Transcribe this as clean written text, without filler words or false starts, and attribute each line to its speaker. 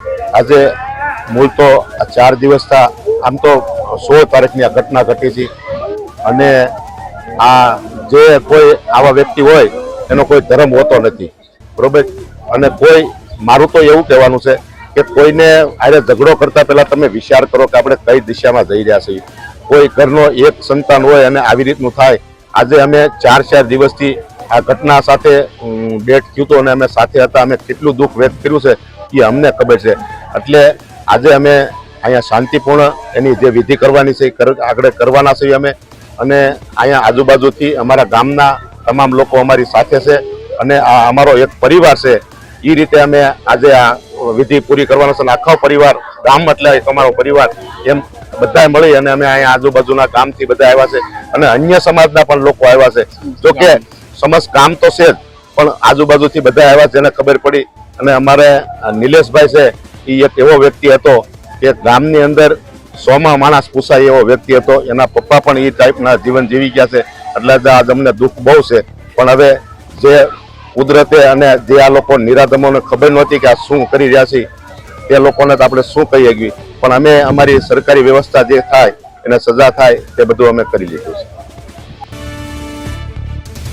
Speaker 1: આજે મૂળ તો 4 દિવસ था आम तो 16 तारीखनी आ घटना घटी थी अने आ जे कोई आवा व्यक्ति होय एनो कोई धर्म होतो नथी बरोबर। अने कोई मारू तो एवुं कहेवानुं छे के कोईने आरे झगड़ो करता पहेला तमे विचार करो के आपणे कई दिशामां जई रह्या छीए। कोई घरनो एक संतान होय अने आवी रीतनुं थाय। आजे अमे 4 दिवसथी आ घटना साथे डेट थयुं तो अने अमे साथे हता। अमे केटલું दुख व्यक्त कर्युं छे એ અમને ખબર છે। એટલે આજે અમે અહીંયા શાંતિપૂર્ણ એની જે વિધિ કરવાની છે આગળ કરવાના છીએ અમે। અને અહીંયા આજુબાજુથી અમારા ગામના તમામ લોકો અમારી સાથે છે અને આ અમારો એક પરિવાર છે। એ રીતે અમે આજે આ વિધિ પૂરી કરવાનો છે। આખો પરિવાર ગામ એટલે અમારો પરિવાર એમ બધાએ મળી અને અમે અહીંયા આજુબાજુના ગામથી બધા આવ્યા છે અને અન્ય સમાજના પણ લોકો આવ્યા છે। જો કે સમસ્ત ગામ તો છે જ પણ આજુબાજુથી બધા આવ્યા જેને ખબર પડી। અને અમારે નિલેશભાઈ છે એ એક એવો વ્યક્તિ હતો કે ગામની અંદર 100 માણસ પૂછાય એવો વ્યક્તિ હતો। એના પપ્પા પણ એ ટાઈપના જીવન જીવી ગયા છે એટલે આજ અમને દુઃખ બહુ છે। પણ હવે જે કુદરતે અને જે આ લોકો નિરાધમોને ખબર નહોતી કે આ શું કરી રહ્યા છે તે લોકોને તો આપણે શું કહી શકીએ। પણ અમે અમારી સરકારી વ્યવસ્થા જે થાય એને સજા થાય તે બધું અમે કરી લીધું છે।